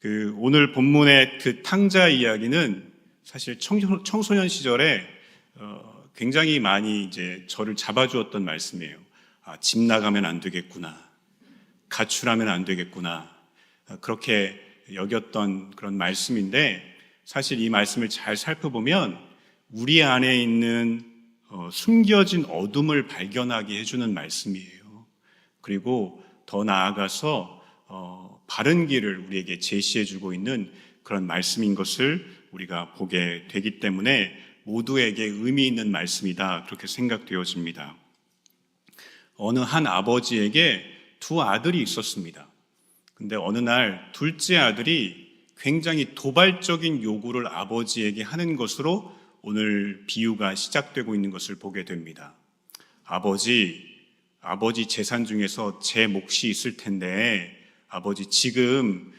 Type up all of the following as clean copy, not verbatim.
오늘 본문의 그 탕자 이야기는 사실 청소년 시절에 굉장히 많이 이제 저를 잡아주었던 말씀이에요. 집 나가면 안 되겠구나. 가출하면 안 되겠구나. 그렇게 여겼던 그런 말씀인데, 사실 이 말씀을 잘 살펴보면 우리 안에 있는 숨겨진 어둠을 발견하게 해주는 말씀이에요. 그리고 더 나아가서 바른 길을 우리에게 제시해주고 있는 그런 말씀인 것을 우리가 보게 되기 때문에 모두에게 의미 있는 말씀이다, 그렇게 생각되어집니다. 어느 한 아버지에게 두 아들이 있었습니다. 근데 어느 날 둘째 아들이 굉장히 도발적인 요구를 아버지에게 하는 것으로 오늘 비유가 시작되고 있는 것을 보게 됩니다. 아버지 재산 중에서 제 몫이 있을 텐데 아버지 지금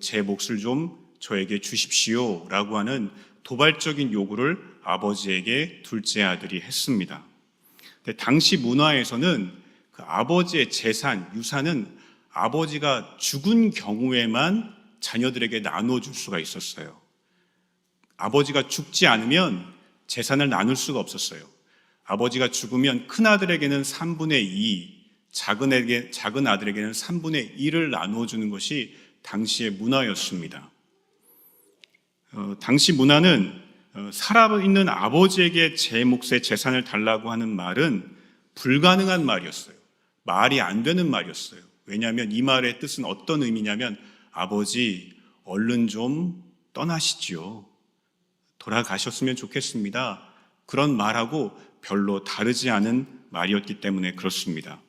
제 몫을 좀 저에게 주십시오 라고 하는 도발적인 요구를 아버지에게 둘째 아들이 했습니다. 근데 당시 문화에서는 그 아버지의 재산, 유산은 아버지가 죽은 경우에만 자녀들에게 나눠줄 수가 있었어요. 아버지가 죽지 않으면 재산을 나눌 수가 없었어요. 아버지가 죽으면 큰아들에게는 3분의 2, 작은 아들에게는 3분의 1을 나눠주는 것이 당시의 문화였습니다. 당시 문화는 살아있는 아버지에게 제 몫의 재산을 달라고 하는 말은 불가능한 말이었어요. 말이 안 되는 말이었어요. 왜냐하면 이 말의 뜻은 어떤 의미냐면, 아버지 얼른 좀 떠나시지요. 돌아가셨으면 좋겠습니다. 그런 말하고 별로 다르지 않은 말이었기 때문에 그렇습니다.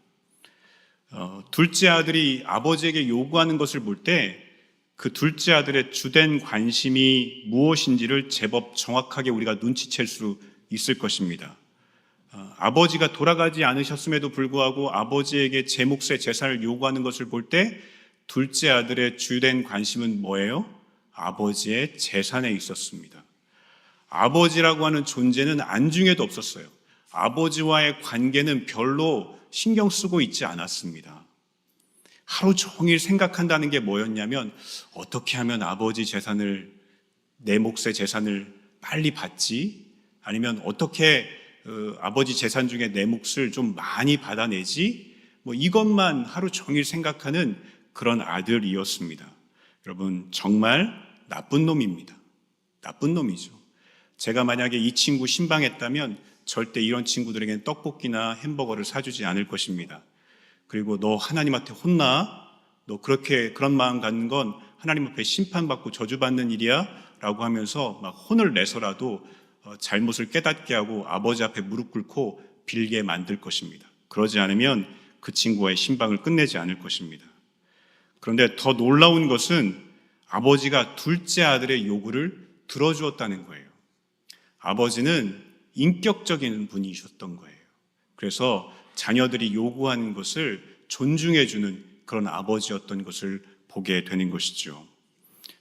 둘째 아들이 아버지에게 요구하는 것을 볼 때 그 둘째 아들의 주된 관심이 무엇인지를 제법 정확하게 우리가 눈치챌 수 있을 것입니다. 아버지가 돌아가지 않으셨음에도 불구하고 아버지에게 제 몫의 재산을 요구하는 것을 볼 때 둘째 아들의 주된 관심은 뭐예요? 아버지의 재산에 있었습니다. 아버지라고 하는 존재는 안중에도 없었어요. 아버지와의 관계는 별로 신경 쓰고 있지 않았습니다. 하루 종일 생각한다는 게 뭐였냐면, 어떻게 하면 아버지 재산을, 내 몫의 재산을 빨리 받지? 아니면 어떻게 아버지 재산 중에 내 몫을 좀 많이 받아내지? 이것만 하루 종일 생각하는 그런 아들이었습니다. 여러분, 정말 나쁜 놈입니다. 나쁜 놈이죠. 제가 만약에 이 친구 신방했다면 절대 이런 친구들에게는 떡볶이나 햄버거를 사주지 않을 것입니다. 그리고 너 하나님한테 혼나? 너 그런 마음 갖는 건 하나님 앞에 심판받고 저주받는 일이야? 라고 하면서 막 혼을 내서라도 잘못을 깨닫게 하고 아버지 앞에 무릎 꿇고 빌게 만들 것입니다. 그러지 않으면 그 친구와의 신방을 끝내지 않을 것입니다. 그런데 더 놀라운 것은 아버지가 둘째 아들의 요구를 들어주었다는 거예요. 아버지는 인격적인 분이셨던 거예요. 그래서 자녀들이 요구하는 것을 존중해주는 그런 아버지였던 것을 보게 되는 것이죠.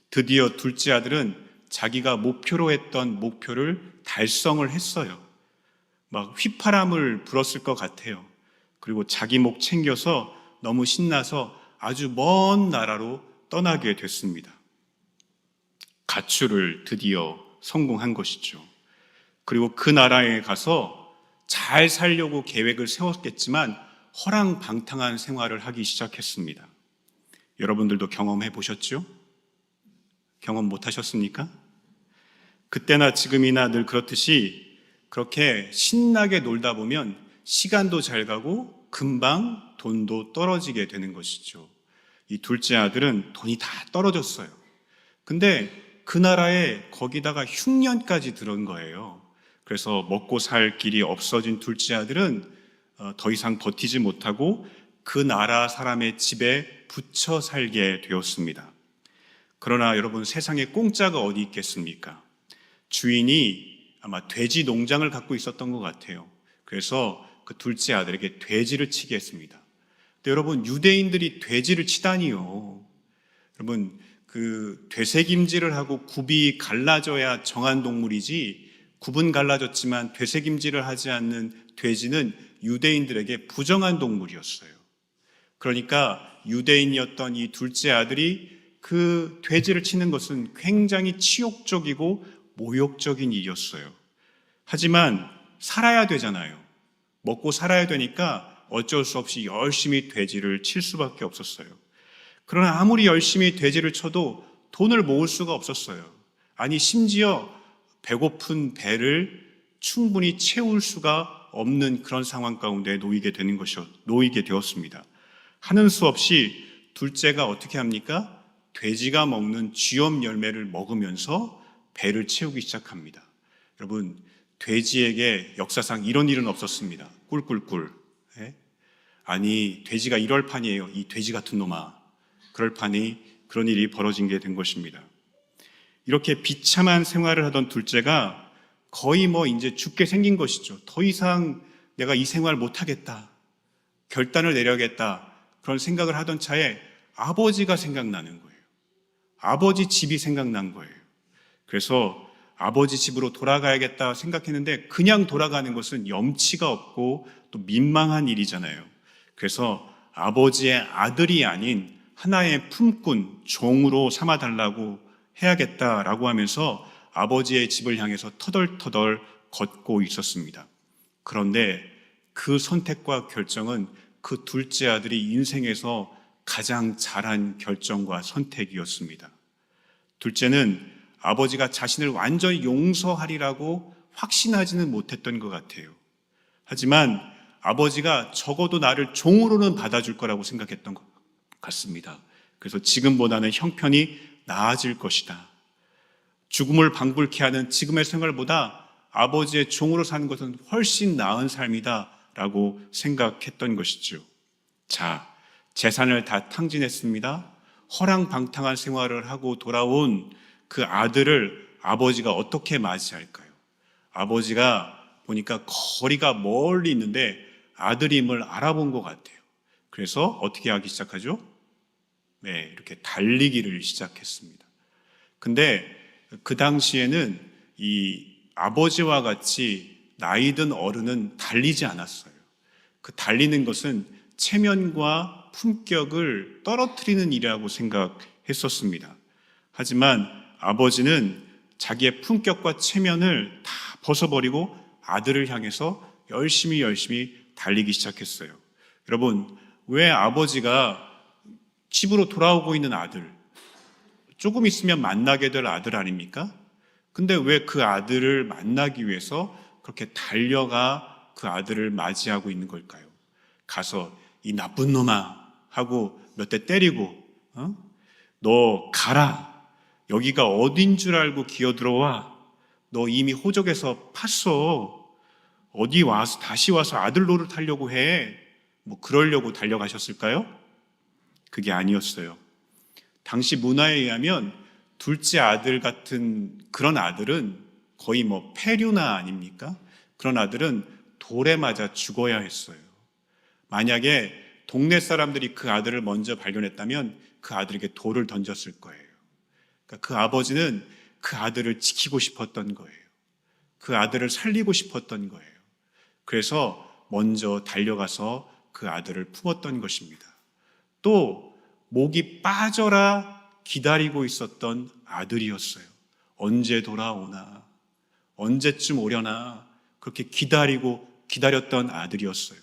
드디어 둘째 아들은 자기가 목표로 했던 목표를 달성을 했어요. 막 휘파람을 불었을 것 같아요. 그리고 자기 목 챙겨서 너무 신나서 아주 먼 나라로 떠나게 됐습니다. 가출을 드디어 성공한 것이죠. 그리고 그 나라에 가서 잘 살려고 계획을 세웠겠지만 허랑방탕한 생활을 하기 시작했습니다. 여러분들도 경험해 보셨죠? 경험 못 하셨습니까? 그때나 지금이나 늘 그렇듯이 그렇게 신나게 놀다 보면 시간도 잘 가고 금방 돈도 떨어지게 되는 것이죠. 이 둘째 아들은 돈이 다 떨어졌어요. 근데 그 나라에 거기다가 흉년까지 들은 거예요. 그래서 먹고 살 길이 없어진 둘째 아들은 더 이상 버티지 못하고 그 나라 사람의 집에 붙여 살게 되었습니다. 그러나 여러분, 세상에 공짜가 어디 있겠습니까? 주인이 아마 돼지 농장을 갖고 있었던 것 같아요. 그래서 그 둘째 아들에게 돼지를 치게 했습니다. 근데 여러분, 유대인들이 돼지를 치다니요. 여러분, 그 되새김질을 하고 굽이 갈라져야 정한 동물이지, 굽은 갈라졌지만 되새김질을 하지 않는 돼지는 유대인들에게 부정한 동물이었어요. 그러니까 유대인이었던 이 둘째 아들이 그 돼지를 치는 것은 굉장히 치욕적이고 모욕적인 일이었어요. 하지만 살아야 되잖아요. 먹고 살아야 되니까 어쩔 수 없이 열심히 돼지를 칠 수밖에 없었어요. 그러나 아무리 열심히 돼지를 쳐도 돈을 모을 수가 없었어요. 아니, 심지어 배고픈 배를 충분히 채울 수가 없는 그런 상황 가운데 놓이게 되었습니다. 하는 수 없이 둘째가 어떻게 합니까? 돼지가 먹는 쥐엄 열매를 먹으면서 배를 채우기 시작합니다. 여러분, 돼지에게 역사상 이런 일은 없었습니다. 꿀꿀꿀. 아니, 돼지가 이럴 판이에요. 이 돼지 같은 놈아. 그럴 판이 그런 일이 벌어진 게 된 것입니다. 이렇게 비참한 생활을 하던 둘째가 거의 이제 죽게 생긴 것이죠. 더 이상 내가 이 생활 못하겠다. 결단을 내려야겠다. 그런 생각을 하던 차에 아버지가 생각나는 거예요. 아버지 집이 생각난 거예요. 그래서 아버지 집으로 돌아가야겠다 생각했는데 그냥 돌아가는 것은 염치가 없고 또 민망한 일이잖아요. 그래서 아버지의 아들이 아닌 하나의 품꾼, 종으로 삼아달라고 해야겠다라고 하면서 아버지의 집을 향해서 터덜터덜 걷고 있었습니다. 그런데 그 선택과 결정은 그 둘째 아들이 인생에서 가장 잘한 결정과 선택이었습니다. 둘째는 아버지가 자신을 완전히 용서하리라고 확신하지는 못했던 것 같아요. 하지만 아버지가 적어도 나를 종으로는 받아줄 거라고 생각했던 것 같습니다. 그래서 지금보다는 형편이 나아질 것이다. 죽음을 방불케 하는 지금의 생활보다 아버지의 종으로 사는 것은 훨씬 나은 삶이다 라고 생각했던 것이죠. 자, 재산을 다 탕진했습니다. 허랑방탕한 생활을 하고 돌아온 그 아들을 아버지가 어떻게 맞이할까요? 아버지가 보니까 거리가 멀리 있는데 아들임을 알아본 것 같아요. 그래서 어떻게 하기 시작하죠? 네, 이렇게 달리기를 시작했습니다. 근데 그 당시에는 이 아버지와 같이 나이든 어른은 달리지 않았어요. 그 달리는 것은 체면과 품격을 떨어뜨리는 일이라고 생각했었습니다. 하지만 아버지는 자기의 품격과 체면을 다 벗어버리고 아들을 향해서 열심히 달리기 시작했어요. 여러분, 왜 아버지가 집으로 돌아오고 있는 아들, 조금 있으면 만나게 될 아들 아닙니까? 근데 왜 그 아들을 만나기 위해서 그렇게 달려가 그 아들을 맞이하고 있는 걸까요? 가서 이 나쁜 놈아 하고 몇 대 때리고 너 가라. 여기가 어딘 줄 알고 기어들어와. 너 이미 호적에서 팠어. 어디 와서 다시 와서 아들 노릇하려고 해. 그러려고 달려가셨을까요? 그게 아니었어요. 당시 문화에 의하면 둘째 아들 같은 그런 아들은 거의 폐류나 아닙니까? 그런 아들은 돌에 맞아 죽어야 했어요. 만약에 동네 사람들이 그 아들을 먼저 발견했다면 그 아들에게 돌을 던졌을 거예요. 그러니까 그 아버지는 그 아들을 지키고 싶었던 거예요. 그 아들을 살리고 싶었던 거예요. 그래서 먼저 달려가서 그 아들을 품었던 것입니다. 또 목이 빠져라 기다리고 있었던 아들이었어요. 언제 돌아오나, 언제쯤 오려나 그렇게 기다렸던 아들이었어요.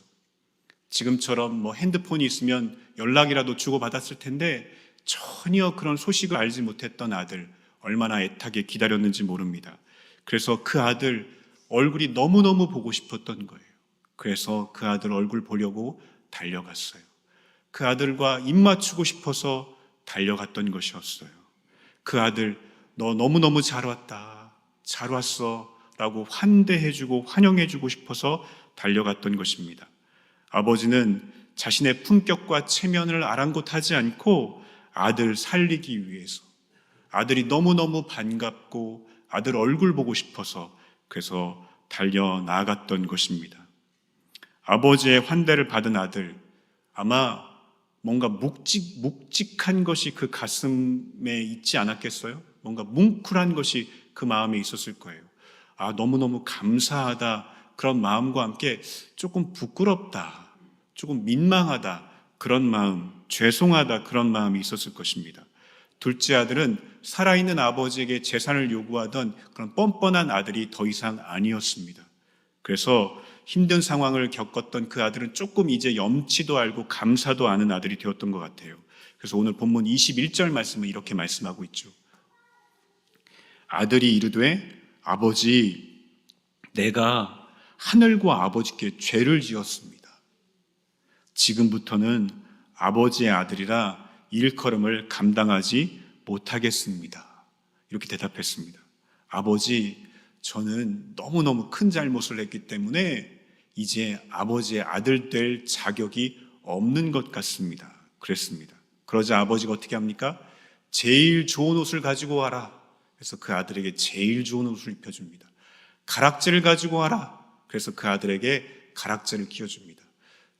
지금처럼 핸드폰이 있으면 연락이라도 주고받았을 텐데 전혀 그런 소식을 알지 못했던 아들, 얼마나 애타게 기다렸는지 모릅니다. 그래서 그 아들 얼굴이 너무너무 보고 싶었던 거예요. 그래서 그 아들 얼굴 보려고 달려갔어요. 그 아들과 입 맞추고 싶어서 달려갔던 것이었어요. 그 아들, 너 너무너무 잘 왔다, 잘 왔어 라고 환대해주고 환영해주고 싶어서 달려갔던 것입니다. 아버지는 자신의 품격과 체면을 아랑곳하지 않고 아들 살리기 위해서, 아들이 너무너무 반갑고 아들 얼굴 보고 싶어서 그래서 달려나갔던 것입니다. 아버지의 환대를 받은 아들, 아마 뭔가 묵직한 것이 그 가슴에 있지 않았겠어요? 뭔가 뭉클한 것이 그 마음에 있었을 거예요. 너무너무 감사하다, 그런 마음과 함께 조금 부끄럽다, 조금 민망하다, 그런 마음, 죄송하다, 그런 마음이 있었을 것입니다. 둘째 아들은 살아있는 아버지에게 재산을 요구하던 그런 뻔뻔한 아들이 더 이상 아니었습니다. 그래서 힘든 상황을 겪었던 그 아들은 조금 이제 염치도 알고 감사도 아는 아들이 되었던 것 같아요. 그래서 오늘 본문 21절 말씀은 이렇게 말씀하고 있죠. 아들이 이르되 아버지, 내가 하늘과 아버지께 죄를 지었습니다. 지금부터는 아버지의 아들이라 일컬음을 감당하지 못하겠습니다. 이렇게 대답했습니다. 아버지, 저는 너무너무 큰 잘못을 했기 때문에 이제 아버지의 아들 될 자격이 없는 것 같습니다. 그랬습니다. 그러자 아버지가 어떻게 합니까? 제일 좋은 옷을 가지고 와라. 그래서 그 아들에게 제일 좋은 옷을 입혀줍니다. 가락지를 가지고 와라. 그래서 그 아들에게 가락지를 끼워줍니다.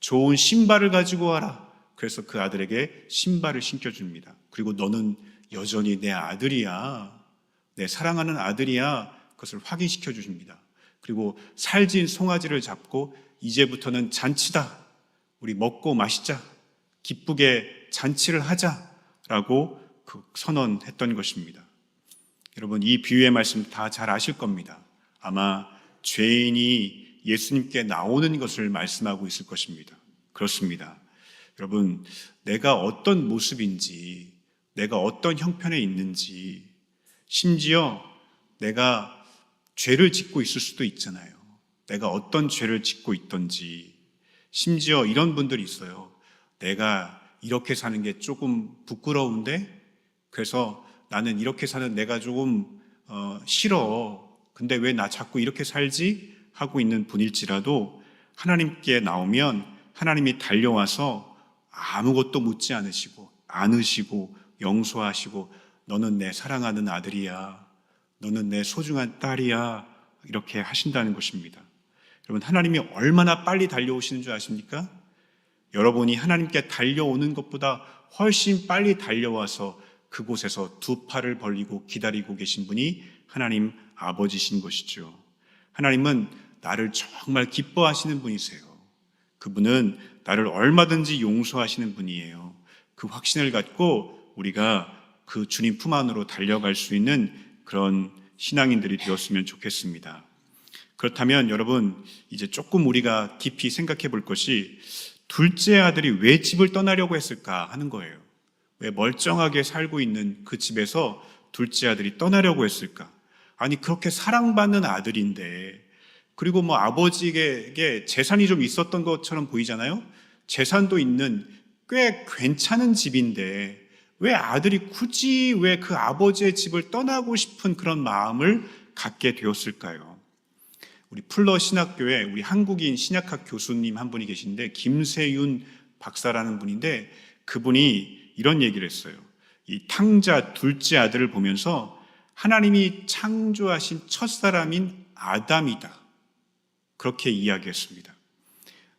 좋은 신발을 가지고 와라. 그래서 그 아들에게 신발을 신겨줍니다. 그리고 너는 여전히 내 아들이야. 내 사랑하는 아들이야. 그것을 확인시켜 주십니다. 그리고 살진 송아지를 잡고 이제부터는 잔치다. 우리 먹고 마시자. 기쁘게 잔치를 하자라고 선언했던 것입니다. 여러분, 이 비유의 말씀 다 잘 아실 겁니다. 아마 죄인이 예수님께 나오는 것을 말씀하고 있을 것입니다. 그렇습니다. 여러분, 내가 어떤 모습인지, 내가 어떤 형편에 있는지, 심지어 내가 죄를 짓고 있을 수도 있잖아요. 내가 어떤 죄를 짓고 있던지, 심지어 이런 분들이 있어요. 내가 이렇게 사는 게 조금 부끄러운데, 그래서 나는 이렇게 사는 내가 조금 싫어. 근데 왜 나 자꾸 이렇게 살지? 하고 있는 분일지라도 하나님께 나오면 하나님이 달려와서 아무것도 묻지 않으시고 안으시고 용서하시고 너는 내 사랑하는 아들이야. 너는 내 소중한 딸이야. 이렇게 하신다는 것입니다. 여러분, 하나님이 얼마나 빨리 달려오시는 줄 아십니까? 여러분이 하나님께 달려오는 것보다 훨씬 빨리 달려와서 그곳에서 두 팔을 벌리고 기다리고 계신 분이 하나님 아버지신 것이죠. 하나님은 나를 정말 기뻐하시는 분이세요. 그분은 나를 얼마든지 용서하시는 분이에요. 그 확신을 갖고 우리가 그 주님 품 안으로 달려갈 수 있는 그런 신앙인들이 되었으면 좋겠습니다. 그렇다면 여러분, 이제 조금 우리가 깊이 생각해 볼 것이 둘째 아들이 왜 집을 떠나려고 했을까 하는 거예요. 왜 멀쩡하게 살고 있는 그 집에서 둘째 아들이 떠나려고 했을까? 아니, 그렇게 사랑받는 아들인데, 그리고 뭐 아버지에게 재산이 좀 있었던 것처럼 보이잖아요? 재산도 있는 꽤 괜찮은 집인데, 왜 아들이 굳이 왜 그 아버지의 집을 떠나고 싶은 그런 마음을 갖게 되었을까요? 우리 풀러 신학교에 우리 한국인 신약학 교수님 한 분이 계신데, 김세윤 박사라는 분인데, 그분이 이런 얘기를 했어요. 이 탕자 둘째 아들을 보면서 하나님이 창조하신 첫사람인 아담이다. 그렇게 이야기했습니다.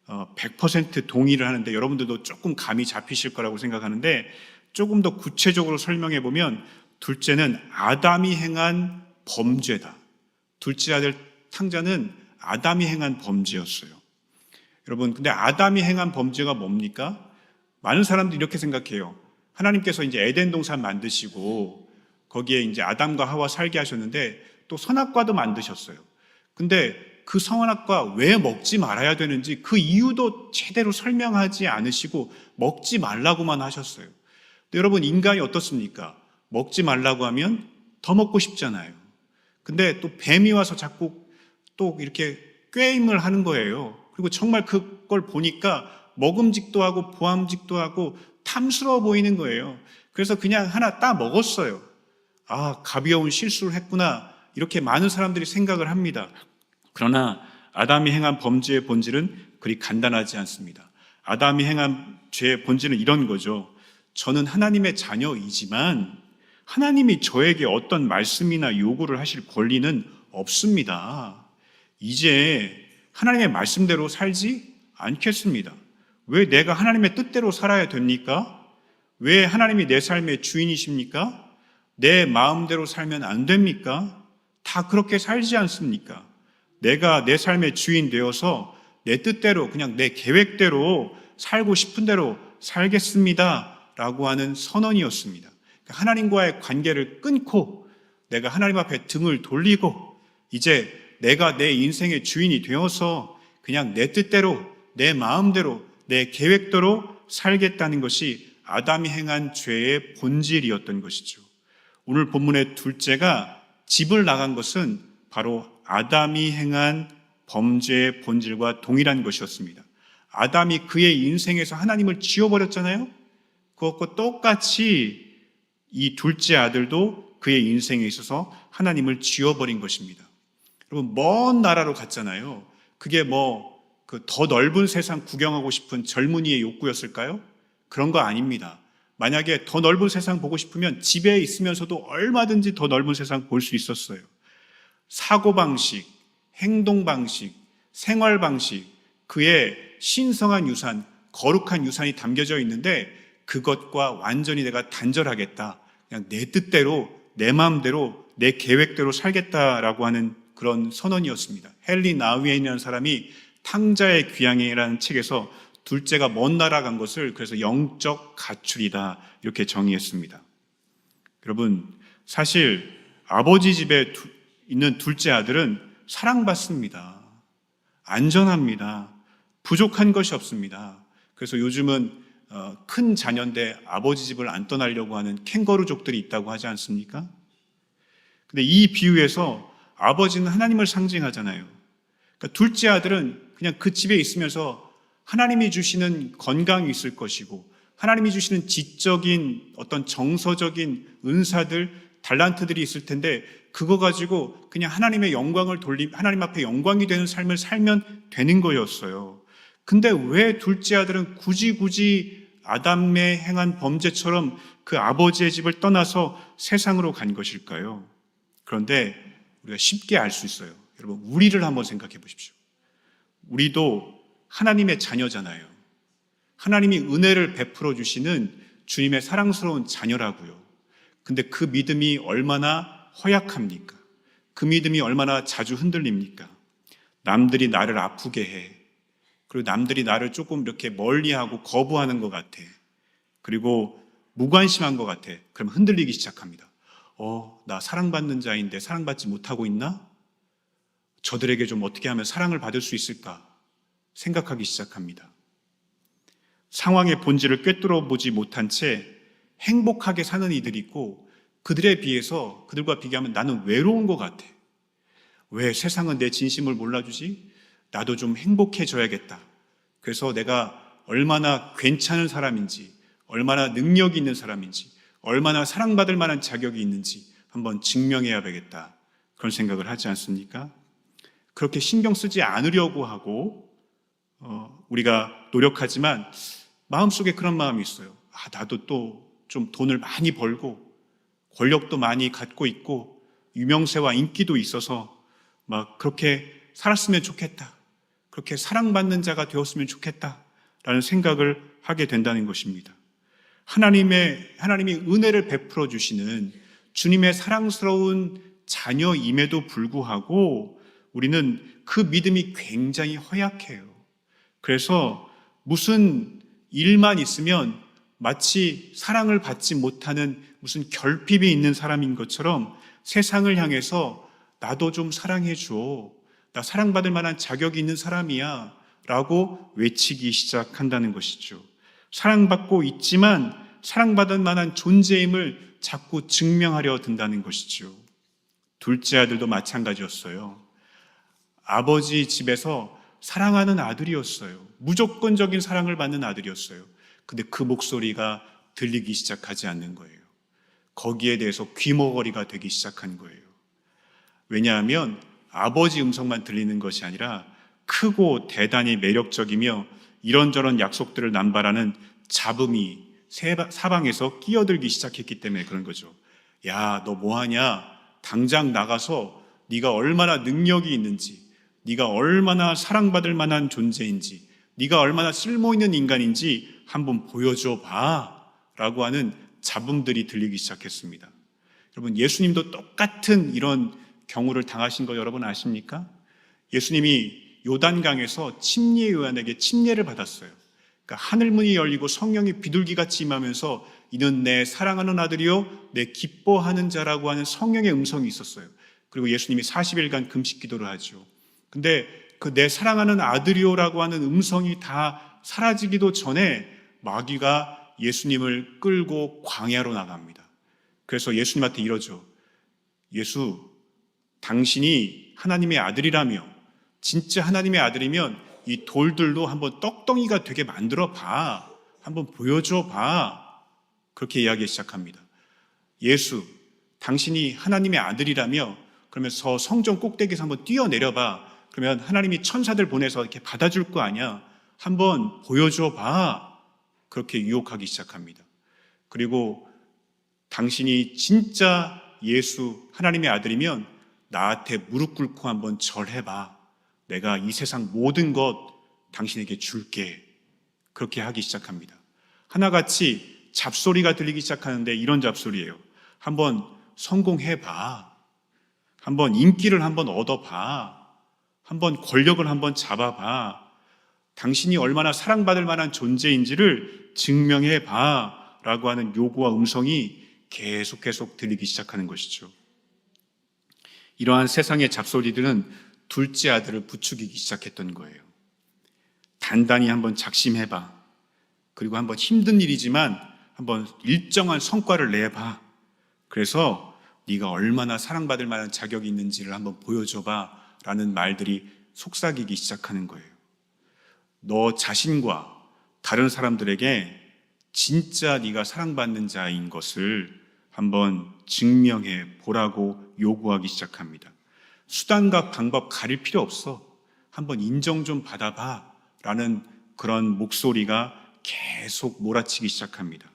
100% 동의를 하는데 여러분들도 조금 감이 잡히실 거라고 생각하는데 조금 더 구체적으로 설명해 보면 둘째는 아담이 행한 범죄다. 둘째 아들 탕자는 아담이 행한 범죄였어요. 여러분, 근데 아담이 행한 범죄가 뭡니까? 많은 사람들이 이렇게 생각해요. 하나님께서 이제 에덴 동산 만드시고 거기에 이제 아담과 하와 살게 하셨는데 또 선악과도 만드셨어요. 근데 그 선악과 왜 먹지 말아야 되는지 그 이유도 제대로 설명하지 않으시고 먹지 말라고만 하셨어요. 근데 여러분, 인간이 어떻습니까? 먹지 말라고 하면 더 먹고 싶잖아요. 근데 또 뱀이 와서 자꾸 또 이렇게 꾀임을 하는 거예요. 그리고 정말 그걸 보니까 먹음직도 하고 보암직도 하고 탐스러워 보이는 거예요. 그래서 그냥 하나 따 먹었어요. 아, 가벼운 실수를 했구나. 이렇게 많은 사람들이 생각을 합니다. 그러나 아담이 행한 범죄의 본질은 그리 간단하지 않습니다. 아담이 행한 죄의 본질은 이런 거죠. 저는 하나님의 자녀이지만 하나님이 저에게 어떤 말씀이나 요구를 하실 권리는 없습니다. 이제 하나님의 말씀대로 살지 않겠습니다. 왜 내가 하나님의 뜻대로 살아야 됩니까? 왜 하나님이 내 삶의 주인이십니까? 내 마음대로 살면 안 됩니까? 다 그렇게 살지 않습니까? 내가 내 삶의 주인 되어서 내 뜻대로 그냥 내 계획대로 살고 싶은 대로 살겠습니다 라고 하는 선언이었습니다. 하나님과의 관계를 끊고 내가 하나님 앞에 등을 돌리고 이제 내가 내 인생의 주인이 되어서 그냥 내 뜻대로, 내 마음대로, 내 계획대로 살겠다는 것이 아담이 행한 죄의 본질이었던 것이죠. 오늘 본문의 둘째가 집을 나간 것은 바로 아담이 행한 범죄의 본질과 동일한 것이었습니다. 아담이 그의 인생에서 하나님을 지워버렸잖아요. 그것과 똑같이 이 둘째 아들도 그의 인생에 있어서 하나님을 지워버린 것입니다. 여러분, 먼 나라로 갔잖아요. 그게 더 넓은 세상 구경하고 싶은 젊은이의 욕구였을까요? 그런 거 아닙니다. 만약에 더 넓은 세상 보고 싶으면 집에 있으면서도 얼마든지 더 넓은 세상 볼 수 있었어요. 사고방식, 행동방식, 생활방식, 그의 신성한 유산, 거룩한 유산이 담겨져 있는데 그것과 완전히 내가 단절하겠다. 그냥 내 뜻대로, 내 마음대로, 내 계획대로 살겠다라고 하는 그런 선언이었습니다. 헨리 나우엔이라는 사람이 탕자의 귀향이라는 책에서 둘째가 먼 나라 간 것을 그래서 영적 가출이다 이렇게 정의했습니다. 여러분, 사실 아버지 집에 있는 둘째 아들은 사랑받습니다. 안전합니다. 부족한 것이 없습니다. 그래서 요즘은 큰 자녀인데 아버지 집을 안 떠나려고 하는 캥거루족들이 있다고 하지 않습니까? 근데 이 비유에서 아버지는 하나님을 상징하잖아요. 그러니까 둘째 아들은 그냥 그 집에 있으면서 하나님이 주시는 건강이 있을 것이고 하나님이 주시는 지적인 어떤 정서적인 은사들, 달란트들이 있을 텐데 그거 가지고 그냥 하나님의 영광을 하나님 앞에 영광이 되는 삶을 살면 되는 거였어요. 근데 왜 둘째 아들은 굳이 아담의 행한 범죄처럼 그 아버지의 집을 떠나서 세상으로 간 것일까요? 그런데 우리가 쉽게 알 수 있어요. 여러분, 우리를 한번 생각해 보십시오. 우리도 하나님의 자녀잖아요. 하나님이 은혜를 베풀어 주시는 주님의 사랑스러운 자녀라고요. 근데 그 믿음이 얼마나 허약합니까? 그 믿음이 얼마나 자주 흔들립니까? 남들이 나를 아프게 해. 그리고 남들이 나를 조금 이렇게 멀리하고 거부하는 것 같아. 그리고 무관심한 것 같아. 그럼 흔들리기 시작합니다. 나 사랑받는 자인데 사랑받지 못하고 있나? 저들에게 좀 어떻게 하면 사랑을 받을 수 있을까? 생각하기 시작합니다. 상황의 본질을 꿰뚫어 보지 못한 채 행복하게 사는 이들이 있고 그들과 비교하면 나는 외로운 것 같아. 왜 세상은 내 진심을 몰라주지? 나도 좀 행복해져야겠다. 그래서 내가 얼마나 괜찮은 사람인지, 얼마나 능력이 있는 사람인지, 얼마나 사랑받을 만한 자격이 있는지 한번 증명해야 되겠다. 그런 생각을 하지 않습니까? 그렇게 신경 쓰지 않으려고 하고 우리가 노력하지만 마음속에 그런 마음이 있어요. 나도 또 좀 돈을 많이 벌고 권력도 많이 갖고 있고 유명세와 인기도 있어서 막 그렇게 살았으면 좋겠다. 그렇게 사랑받는 자가 되었으면 좋겠다라는 생각을 하게 된다는 것입니다. 하나님이 은혜를 베풀어 주시는 주님의 사랑스러운 자녀임에도 불구하고 우리는 그 믿음이 굉장히 허약해요. 그래서 무슨 일만 있으면 마치 사랑을 받지 못하는 무슨 결핍이 있는 사람인 것처럼 세상을 향해서 나도 좀 사랑해 줘. 나 사랑받을 만한 자격이 있는 사람이야. 라고 외치기 시작한다는 것이죠. 사랑받고 있지만 사랑받을 만한 존재임을 자꾸 증명하려 든다는 것이죠. 둘째 아들도 마찬가지였어요. 아버지 집에서 사랑하는 아들이었어요. 무조건적인 사랑을 받는 아들이었어요. 근데 그 목소리가 들리기 시작하지 않는 거예요. 거기에 대해서 귀머거리가 되기 시작한 거예요. 왜냐하면 아버지 음성만 들리는 것이 아니라 크고 대단히 매력적이며 이런저런 약속들을 남발하는 잡음이 사방에서 끼어들기 시작했기 때문에 그런 거죠. 야, 너 뭐하냐? 당장 나가서 네가 얼마나 능력이 있는지, 네가 얼마나 사랑받을 만한 존재인지, 네가 얼마나 쓸모있는 인간인지 한번 보여줘 봐 라고 하는 잡음들이 들리기 시작했습니다. 여러분, 예수님도 똑같은 이런 경우를 당하신 거 여러분 아십니까? 예수님이 요단강에서 침례 요한에게 침례를 받았어요. 그러니까 하늘문이 열리고 성령이 비둘기같이 임하면서 이는 내 사랑하는 아들이요 내 기뻐하는 자라고 하는 성령의 음성이 있었어요. 그리고 예수님이 40일간 금식 기도를 하죠. 근데 그 내 사랑하는 아들이요라고 하는 음성이 다 사라지기도 전에 마귀가 예수님을 끌고 광야로 나갑니다. 그래서 예수님한테 이러죠. 예수, 당신이 하나님의 아들이라며, 진짜 하나님의 아들이면 이 돌들도 한번 떡덩이가 되게 만들어 봐. 한번 보여줘 봐. 그렇게 이야기 시작합니다. 예수, 당신이 하나님의 아들이라며 그러면서 성전 꼭대기에서 한번 뛰어내려 봐. 그러면 하나님이 천사들 보내서 이렇게 받아줄 거 아니야. 한번 보여줘 봐. 그렇게 유혹하기 시작합니다. 그리고 당신이 진짜 예수, 하나님의 아들이면 나한테 무릎 꿇고 한번 절해봐. 내가 이 세상 모든 것 당신에게 줄게. 그렇게 하기 시작합니다. 하나같이 잡소리가 들리기 시작하는데 이런 잡소리예요. 한번 성공해봐. 한번 인기를 한번 얻어봐. 한번 권력을 한번 잡아봐. 당신이 얼마나 사랑받을 만한 존재인지를 증명해봐. 라고 하는 요구와 음성이 계속 들리기 시작하는 것이죠. 이러한 세상의 잡소리들은 둘째 아들을 부추기기 시작했던 거예요. 단단히 한번 작심해봐. 그리고 한번 힘든 일이지만 한번 일정한 성과를 내봐. 그래서 네가 얼마나 사랑받을 만한 자격이 있는지를 한번 보여줘봐. 라는 말들이 속삭이기 시작하는 거예요. 너 자신과 다른 사람들에게 진짜 네가 사랑받는 자인 것을 한번 증명해 보라고 요구하기 시작합니다. 수단과 방법 가릴 필요 없어. 한번 인정 좀 받아봐. 라는 그런 목소리가 계속 몰아치기 시작합니다.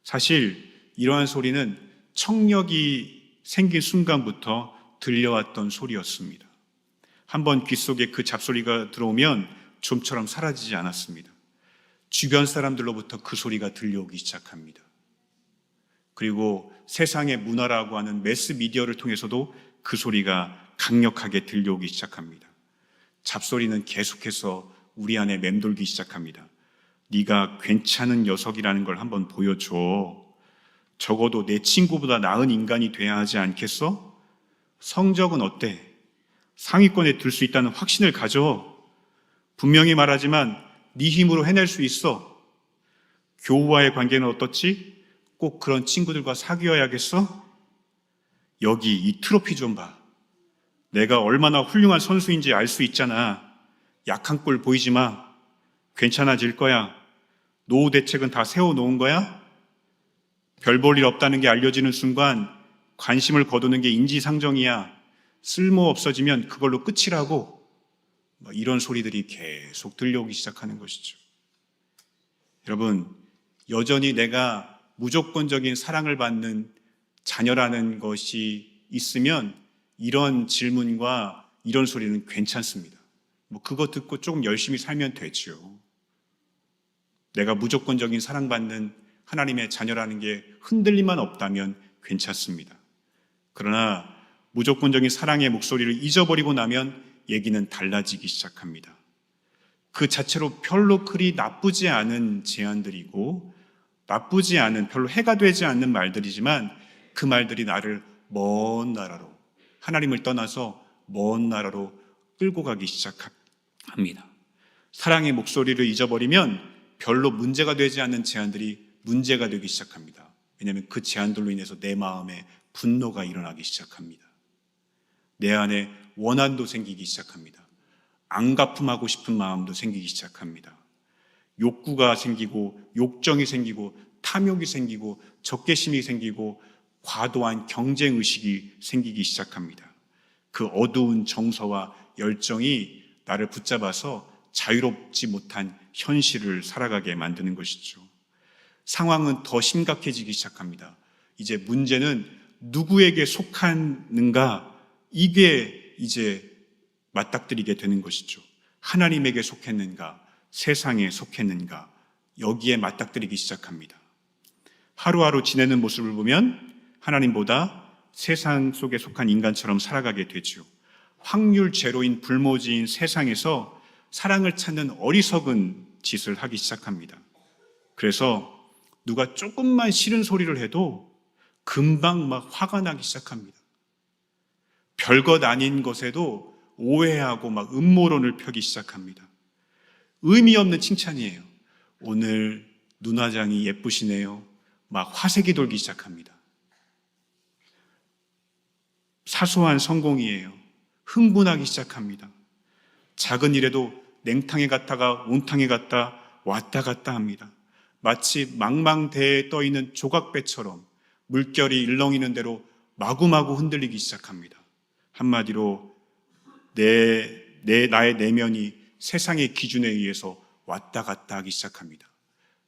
사실 이러한 소리는 청력이 생긴 순간부터 들려왔던 소리였습니다. 한번 귀 속에 그 잡소리가 들어오면 좀처럼 사라지지 않았습니다. 주변 사람들로부터 그 소리가 들려오기 시작합니다. 그리고 세상의 문화라고 하는 매스미디어를 통해서도 그 소리가 강력하게 들려오기 시작합니다. 잡소리는 계속해서 우리 안에 맴돌기 시작합니다. 네가 괜찮은 녀석이라는 걸 한번 보여줘. 적어도 내 친구보다 나은 인간이 돼야 하지 않겠어? 성적은 어때? 상위권에 들 수 있다는 확신을 가져. 분명히 말하지만 네 힘으로 해낼 수 있어. 교우와의 관계는 어떻지? 꼭 그런 친구들과 사귀어야겠어? 여기 이 트로피 좀 봐. 내가 얼마나 훌륭한 선수인지 알 수 있잖아. 약한 꼴 보이지 마. 괜찮아질 거야. 노후 대책은 다 세워놓은 거야? 별 볼 일 없다는 게 알려지는 순간 관심을 거두는 게 인지상정이야. 쓸모 없어지면 그걸로 끝이라고. 이런 소리들이 계속 들려오기 시작하는 것이죠. 여러분, 여전히 내가 무조건적인 사랑을 받는 자녀라는 것이 있으면 이런 질문과 이런 소리는 괜찮습니다. 그거 듣고 조금 열심히 살면 되죠. 내가 무조건적인 사랑받는 하나님의 자녀라는 게 흔들림만 없다면 괜찮습니다. 그러나 무조건적인 사랑의 목소리를 잊어버리고 나면 얘기는 달라지기 시작합니다. 그 자체로 별로 그리 나쁘지 않은 제안들이고 나쁘지 않은, 별로 해가 되지 않는 말들이지만 그 말들이 나를 먼 나라로, 하나님을 떠나서 먼 나라로 끌고 가기 시작합니다. 사랑의 목소리를 잊어버리면 별로 문제가 되지 않는 제안들이 문제가 되기 시작합니다. 왜냐하면 그 제안들로 인해서 내 마음에 분노가 일어나기 시작합니다. 내 안에 원한도 생기기 시작합니다. 앙가품하고 싶은 마음도 생기기 시작합니다. 욕구가 생기고 욕정이 생기고 탐욕이 생기고 적개심이 생기고 과도한 경쟁의식이 생기기 시작합니다. 그 어두운 정서와 열정이 나를 붙잡아서 자유롭지 못한 현실을 살아가게 만드는 것이죠. 상황은 더 심각해지기 시작합니다. 이제 문제는 누구에게 속하는가, 이게 이제 맞닥뜨리게 되는 것이죠. 하나님에게 속했는가, 세상에 속했는가, 여기에 맞닥뜨리기 시작합니다. 하루하루 지내는 모습을 보면 하나님보다 세상 속에 속한 인간처럼 살아가게 되죠. 확률 제로인 불모지인 세상에서 사랑을 찾는 어리석은 짓을 하기 시작합니다. 그래서 누가 조금만 싫은 소리를 해도 금방 막 화가 나기 시작합니다. 별것 아닌 것에도 오해하고 막 음모론을 펴기 시작합니다. 의미 없는 칭찬이에요. 오늘 눈화장이 예쁘시네요. 막 화색이 돌기 시작합니다. 사소한 성공이에요. 흥분하기 시작합니다. 작은 일에도 냉탕에 갔다가 온탕에 갔다 왔다 갔다 합니다. 마치 망망대해에 떠있는 조각배처럼 물결이 일렁이는 대로 마구마구 흔들리기 시작합니다. 한마디로 나의 내면이 세상의 기준에 의해서 왔다 갔다 하기 시작합니다.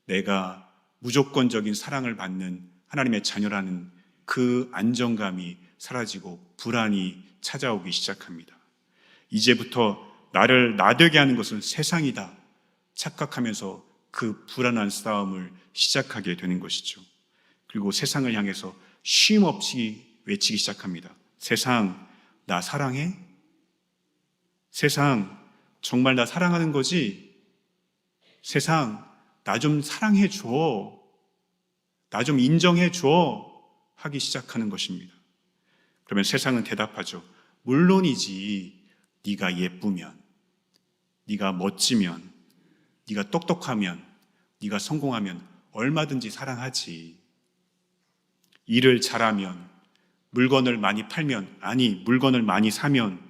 내가 무조건적인 사랑을 받는 하나님의 자녀라는 그 안정감이 사라지고 불안이 찾아오기 시작합니다. 이제부터 나를 나되게 하는 것은 세상이다 착각하면서 그 불안한 싸움을 시작하게 되는 것이죠. 그리고 세상을 향해서 쉼 없이 외치기 시작합니다. 세상, 나 사랑해? 세상, 정말 나 사랑하는 거지? 세상, 나 좀 사랑해 줘. 나 좀 인정해 줘. 하기 시작하는 것입니다. 그러면 세상은 대답하죠. 물론이지. 네가 예쁘면, 네가 멋지면, 네가 똑똑하면, 네가 성공하면 얼마든지 사랑하지. 일을 잘하면, 물건을 많이 팔면, 아니 물건을 많이 사면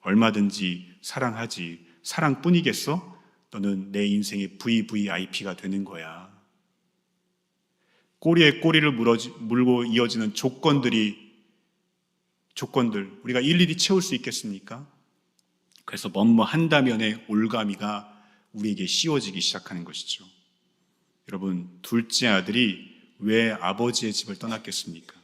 얼마든지 사랑하지. 사랑뿐이겠어? 너는 내 인생의 VVIP가 되는 거야. 꼬리에 꼬리를 물고 이어지는 조건들 우리가 일일이 채울 수 있겠습니까? 그래서 뭐뭐 한다면의 올가미가 우리에게 씌워지기 시작하는 것이죠. 여러분, 둘째 아들이 왜 아버지의 집을 떠났겠습니까?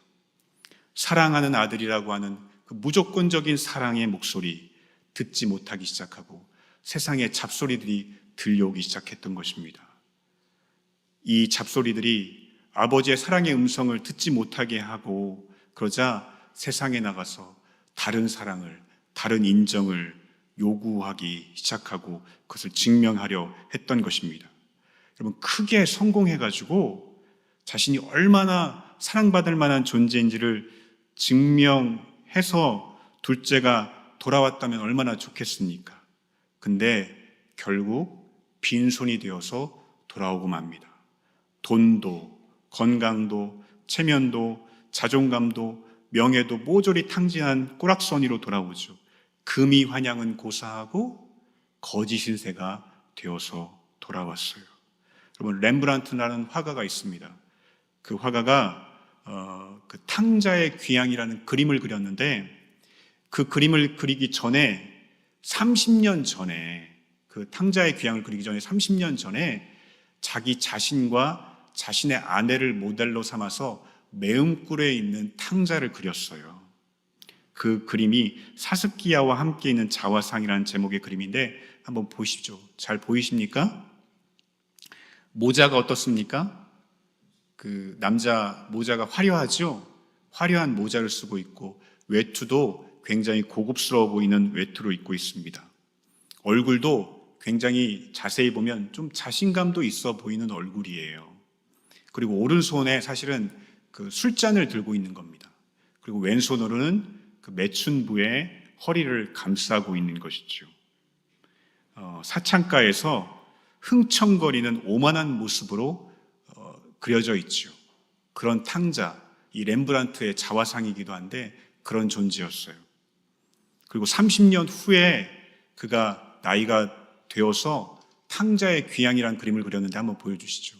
사랑하는 아들이라고 하는 그 무조건적인 사랑의 목소리 듣지 못하기 시작하고 세상의 잡소리들이 들려오기 시작했던 것입니다. 이 잡소리들이 아버지의 사랑의 음성을 듣지 못하게 하고 그러자 세상에 나가서 다른 사랑을, 다른 인정을 요구하기 시작하고 그것을 증명하려 했던 것입니다. 여러분, 크게 성공해가지고 자신이 얼마나 사랑받을 만한 존재인지를 증명해서 둘째가 돌아왔다면 얼마나 좋겠습니까? 근데 결국 빈손이 되어서 돌아오고 맙니다. 돈도, 건강도, 체면도, 자존감도, 명예도 모조리 탕진한 꼬락서니로 돌아오죠. 금이 환양은 고사하고 거짓 신세가 되어서 돌아왔어요. 여러분, 렘브란트라는 화가가 있습니다. 그 화가가 그 탕자의 귀향이라는 그림을 그렸는데 그 그림을 그리기 전에 30년 전에 그 탕자의 귀향을 그리기 전에 30년 전에 자기 자신과 자신의 아내를 모델로 삼아서 매음굴에 있는 탕자를 그렸어요. 그 그림이 사스키야와 함께 있는 자화상이라는 제목의 그림인데 한번 보십시오. 잘 보이십니까? 모자가 어떻습니까? 그 남자 모자가 화려하죠? 화려한 모자를 쓰고 있고 외투도 굉장히 고급스러워 보이는 외투로 입고 있습니다. 얼굴도 굉장히 자세히 보면 좀 자신감도 있어 보이는 얼굴이에요. 그리고 오른손에 사실은 그 술잔을 들고 있는 겁니다. 그리고 왼손으로는 그 매춘부의 허리를 감싸고 있는 것이죠. 사창가에서 흥청거리는 오만한 모습으로 그려져 있죠. 그런 탕자, 이 렘브란트의 자화상이기도 한데 그런 존재였어요. 그리고 30년 후에 그가 나이가 되어서 탕자의 귀향이라는 그림을 그렸는데 한번 보여주시죠.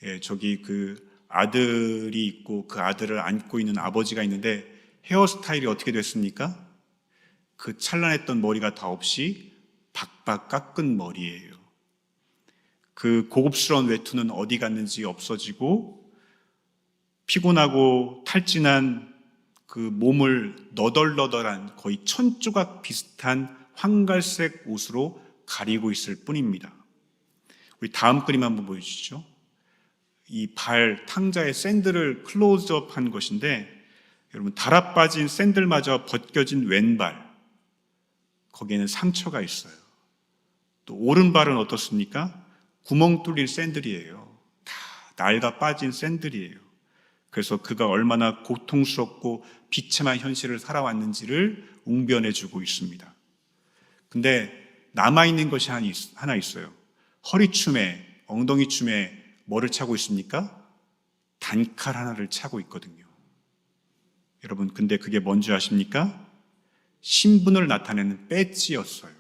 예, 저기 그 아들이 있고 그 아들을 안고 있는 아버지가 있는데 헤어스타일이 어떻게 됐습니까? 그 찬란했던 머리가 다 없이 박박 깎은 머리예요. 그 고급스러운 외투는 어디 갔는지 없어지고 피곤하고 탈진한 그 몸을 너덜너덜한 거의 천조각 비슷한 황갈색 옷으로 가리고 있을 뿐입니다. 우리 다음 그림 한번 보여주시죠. 이 발, 탕자의 샌들을 클로즈업한 것인데 여러분, 달아 빠진 샌들마저 벗겨진 왼발, 거기에는 상처가 있어요. 또 오른발은 어떻습니까? 구멍 뚫린 샌들이에요. 다 낡아 빠진 샌들이에요. 그래서 그가 얼마나 고통스럽고 비참한 현실을 살아왔는지를 웅변해주고 있습니다. 근데 남아있는 것이 하나 있어요. 허리춤에, 엉덩이춤에 뭐를 차고 있습니까? 단칼 하나를 차고 있거든요. 여러분, 근데 그게 뭔지 아십니까? 신분을 나타내는 배지였어요.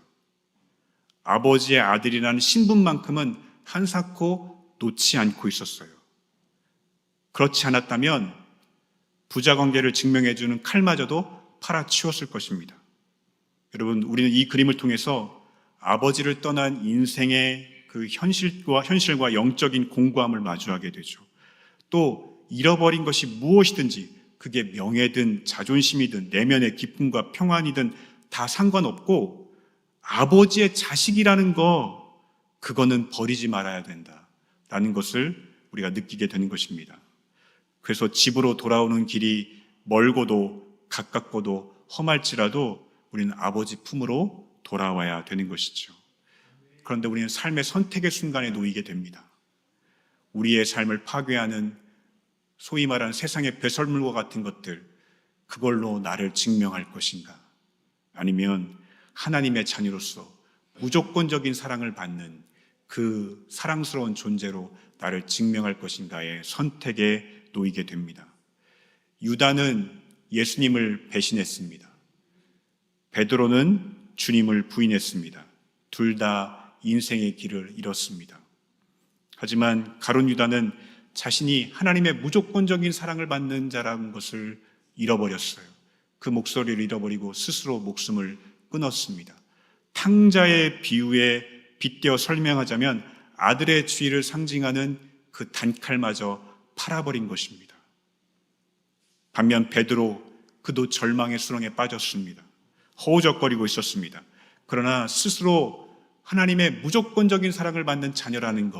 아버지의 아들이라는 신분만큼은 한사코 놓지 않고 있었어요. 그렇지 않았다면 부자관계를 증명해주는 칼마저도 팔아치웠을 것입니다. 여러분, 우리는 이 그림을 통해서 아버지를 떠난 인생의 그 현실과 영적인 공고함을 마주하게 되죠. 또 잃어버린 것이 무엇이든지, 그게 명예든 자존심이든 내면의 기쁨과 평안이든 다 상관없고, 아버지의 자식이라는 거, 그거는 버리지 말아야 된다라는 것을 우리가 느끼게 되는 것입니다. 그래서 집으로 돌아오는 길이 멀고도 가깝고도 험할지라도 우리는 아버지 품으로 돌아와야 되는 것이죠. 그런데 우리는 삶의 선택의 순간에 놓이게 됩니다. 우리의 삶을 파괴하는 소위 말하는 세상의 배설물과 같은 것들, 그걸로 나를 증명할 것인가? 아니면 하나님의 자녀로서 무조건적인 사랑을 받는 그 사랑스러운 존재로 나를 증명할 것인가의 선택에 놓이게 됩니다. 유다는 예수님을 배신했습니다. 베드로는 주님을 부인했습니다. 둘 다 인생의 길을 잃었습니다. 하지만 가룟 유다는 자신이 하나님의 무조건적인 사랑을 받는 자라는 것을 잃어버렸어요. 그 목소리를 잃어버리고 스스로 목숨을 끊었습니다. 탕자의 비유에 빗대어 설명하자면 아들의 주의를 상징하는 그 단칼마저 팔아버린 것입니다. 반면 베드로, 그도 절망의 수렁에 빠졌습니다. 허우적거리고 있었습니다. 그러나 스스로 하나님의 무조건적인 사랑을 받는 자녀라는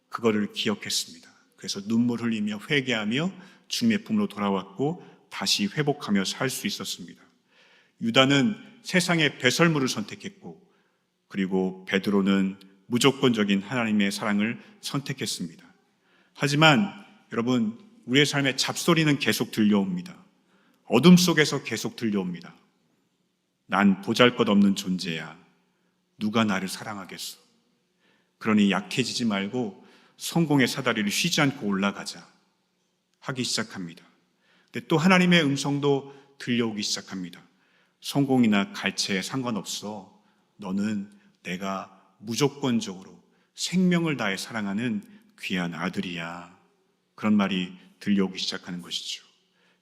그거를 기억했습니다. 그래서 눈물 흘리며 회개하며 주님의 품으로 돌아왔고 다시 회복하며 살 수 있었습니다. 유다는 세상의 배설물을 선택했고, 그리고 베드로는 무조건적인 하나님의 사랑을 선택했습니다. 하지만 여러분, 우리의 삶의 잡소리는 계속 들려옵니다. 어둠 속에서 계속 들려옵니다. 난 보잘것없는 존재야. 누가 나를 사랑하겠어? 그러니 약해지지 말고 성공의 사다리를 쉬지 않고 올라가자 하기 시작합니다. 근데 또 하나님의 음성도 들려오기 시작합니다. 성공이나 갈채에 상관없어. 너는 내가 무조건적으로 생명을 다해 사랑하는 귀한 아들이야. 그런 말이 들려오기 시작하는 것이죠.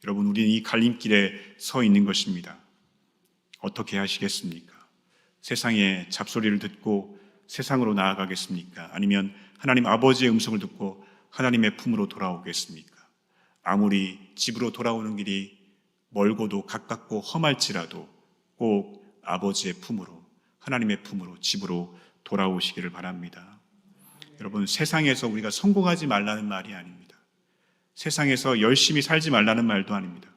여러분, 우리는 이 갈림길에 서 있는 것입니다. 어떻게 하시겠습니까? 세상의 잡소리를 듣고 세상으로 나아가겠습니까? 아니면 하나님 아버지의 음성을 듣고 하나님의 품으로 돌아오겠습니까? 아무리 집으로 돌아오는 길이 멀고도 가깝고 험할지라도 꼭 아버지의 품으로, 하나님의 품으로, 집으로 돌아오시기를 바랍니다. 여러분, 세상에서 우리가 성공하지 말라는 말이 아닙니다. 세상에서 열심히 살지 말라는 말도 아닙니다.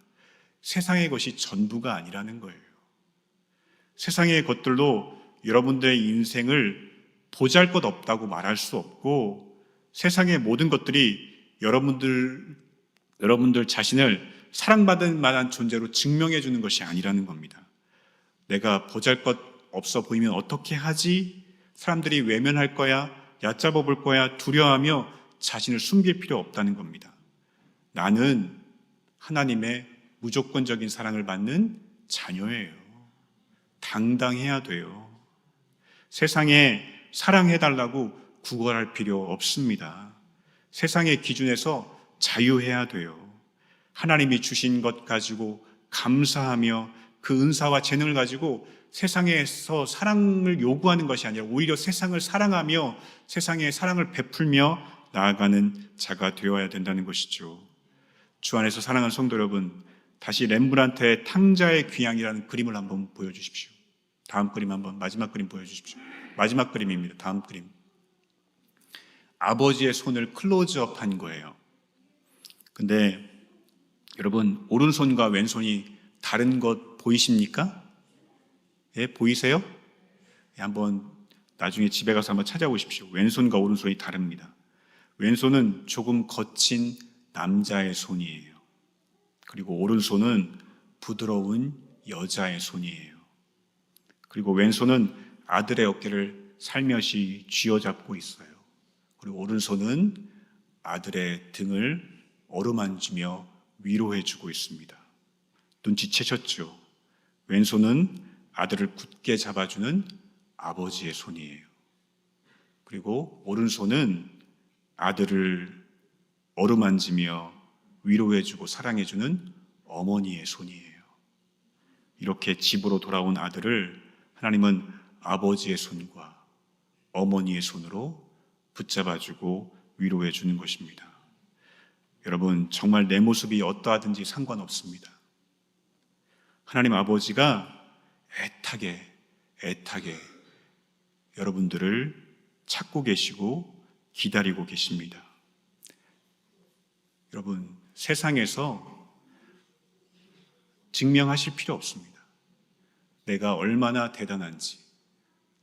세상의 것이 전부가 아니라는 거예요. 세상의 것들로 여러분들의 인생을 보잘것없다고 말할 수 없고, 세상의 모든 것들이 여러분들 자신을 사랑받을 만한 존재로 증명해 주는 것이 아니라는 겁니다. 내가 보잘것없어 보이면 어떻게 하지? 사람들이 외면할 거야, 얕잡아 볼 거야 두려워하며 자신을 숨길 필요 없다는 겁니다. 나는 하나님의 무조건적인 사랑을 받는 자녀예요. 당당해야 돼요. 세상에 사랑해달라고 구걸할 필요 없습니다. 세상의 기준에서 자유해야 돼요. 하나님이 주신 것 가지고 감사하며 그 은사와 재능을 가지고 세상에서 사랑을 요구하는 것이 아니라 오히려 세상을 사랑하며 세상에 사랑을 베풀며 나아가는 자가 되어야 된다는 것이죠. 주 안에서 사랑하는 성도 여러분, 다시 렘브란트의 탕자의 귀향이라는 그림을 한번 보여주십시오. 다음 그림 한번, 마지막 그림 보여주십시오. 마지막 그림입니다. 다음 그림. 아버지의 손을 클로즈업 한 거예요. 근데 여러분, 오른손과 왼손이 다른 것 보이십니까? 예, 보이세요? 예, 한번 나중에 집에 가서 한번 찾아보십시오. 왼손과 오른손이 다릅니다. 왼손은 조금 거친 남자의 손이에요. 그리고 오른손은 부드러운 여자의 손이에요. 그리고 왼손은 아들의 어깨를 살며시 쥐어잡고 있어요. 그리고 오른손은 아들의 등을 어루만지며 위로해주고 있습니다. 눈치채셨죠? 왼손은 아들을 굳게 잡아주는 아버지의 손이에요. 그리고 오른손은 아들을 어루만지며 위로해주고 사랑해주는 어머니의 손이에요. 이렇게 집으로 돌아온 아들을 하나님은 아버지의 손과 어머니의 손으로 붙잡아주고 위로해주는 것입니다. 여러분, 정말 내 모습이 어떠하든지 상관없습니다. 하나님 아버지가 애타게 여러분들을 찾고 계시고 기다리고 계십니다. 여러분, 세상에서 증명하실 필요 없습니다. 내가 얼마나 대단한지,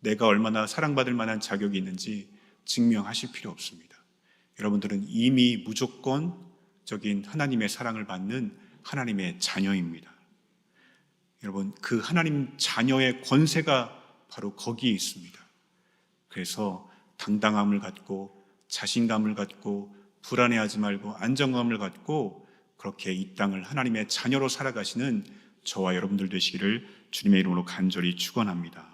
내가 얼마나 사랑받을 만한 자격이 있는지 증명하실 필요 없습니다. 여러분들은 이미 무조건적인 하나님의 사랑을 받는 하나님의 자녀입니다. 여러분, 그 하나님 자녀의 권세가 바로 거기에 있습니다. 그래서 당당함을 갖고 자신감을 갖고 불안해하지 말고 안정감을 갖고 그렇게 이 땅을 하나님의 자녀로 살아가시는 저와 여러분들 되시기를 주님의 이름으로 간절히 축원합니다.